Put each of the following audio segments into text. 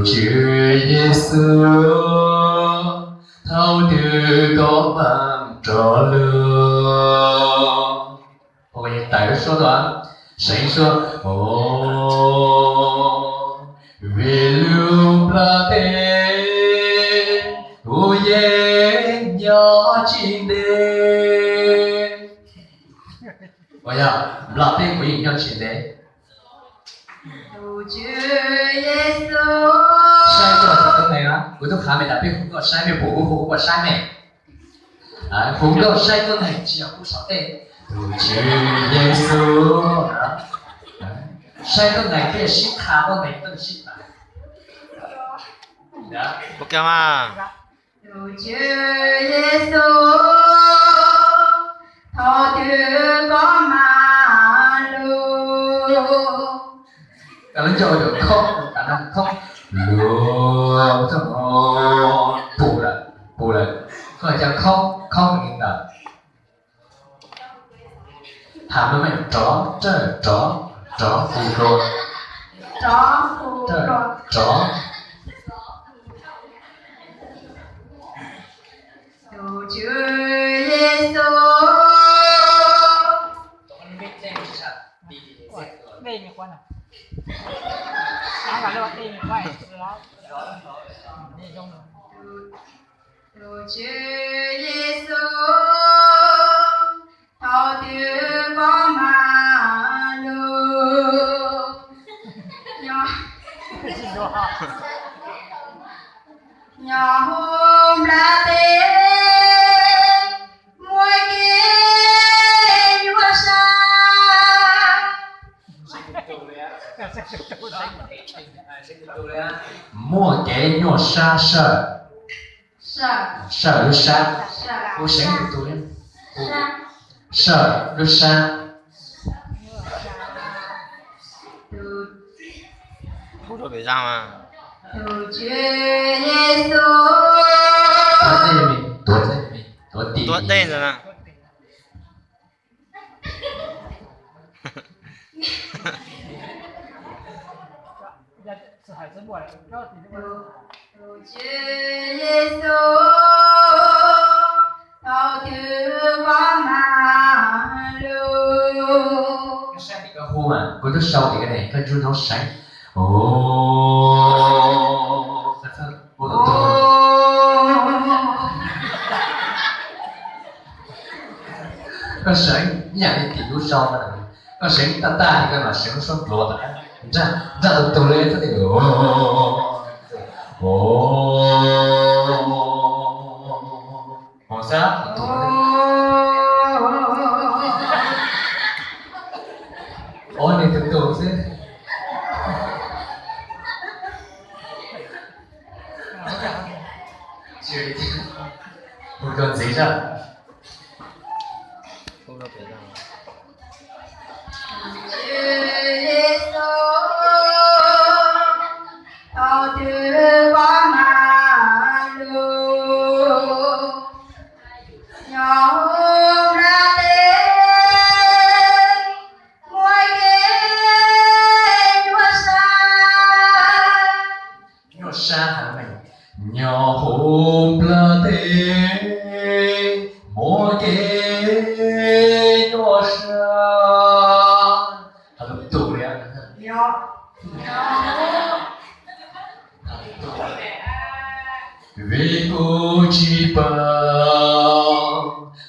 Chúa Giêsu thâu từ có mang trò lừa. Ôi tại đó số đó sáng số vì lưu la tê u ye nhỏ chín đê. Ôi ya la tê u ye nhỏ chín đê. Sai cho thật cái này á, của tôi khá mày đã biết không có sai mày bố không có sai mày. Không có sai cái này chỉ là không sao tệ. Chúa Giêsu sai cái này cái ship khá cái này cái ship này. Đó. Ok mà. Chúa Giêsu thọ từ có mà lu. Cả nó chơi được không? Cả nó không. Lùa cho nó bù lại. Không phải chẳng không hình tượng. Thảm nó mày chó phù rồi. Chó. Chúa Giêsu đây mình quan à? Nó cả lớp đây mình quay đó. Đây trong đó. Chúa Giêsu thọ từ có mà lu. Nhỏ hôm là tê mỗi kia nhua xa. Mua cái nhọ sa sợ lúc sa cô sáng của tôi sợ lúc sa Không được phải sao mà. Chúa Giêsu Tuốt tên rồi nè. Chúa Giêsu thọ từ có mà lu. cái sáng thì có hô mà cô rất sâu thì cái này có chú nó sáng cô tổ tôi có sáng nhà đi tìm lúc sau mà có sáng ta thì cái mà sáng sốt lúa ta ra tụ lên thế thì sao tụ này thực tụ chứ chưa đi một con gì ra Không được phải sao. thọ từ có mà lu. Nhỏ hôm ra tê mỗi kia nhua xa. nhỏ xa hả mày nhỏ hôm là thế mỗi cái nhỏ xa thật tụ lên vì cô chỉ bằng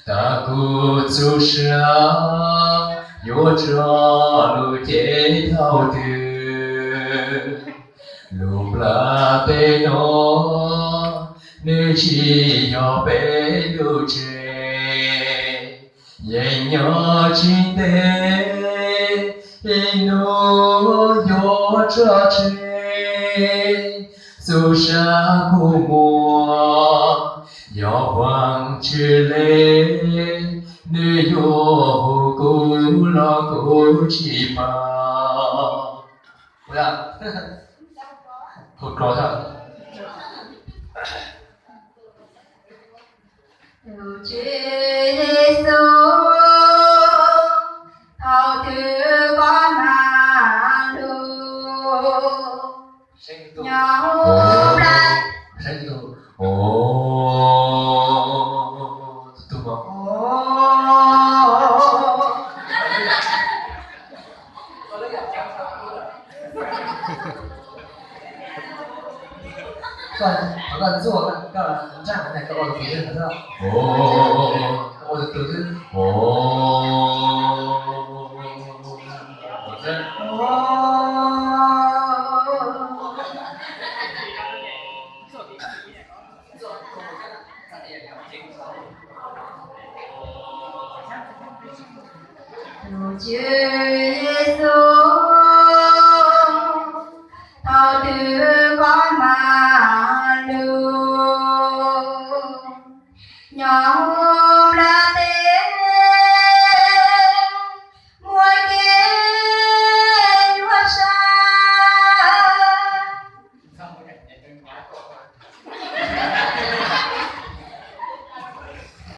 ta cô chú sa yo cho lu chế thao từ lúc là bé nó nơi chỉ nhỏ bé lưu chế dạy nhỏ chín tế nó yo cho chế dù sa cô mùa nhỏ vàng chưa lên nơi yo cô lo cô chỉ mà hụt rồi thôi. Chúa Giêsu thọ từ có mà lu. Nhỏ 算了，好了，是我们到了，我们站我那个我的别人知道。哦，我的都是哦，我这如觉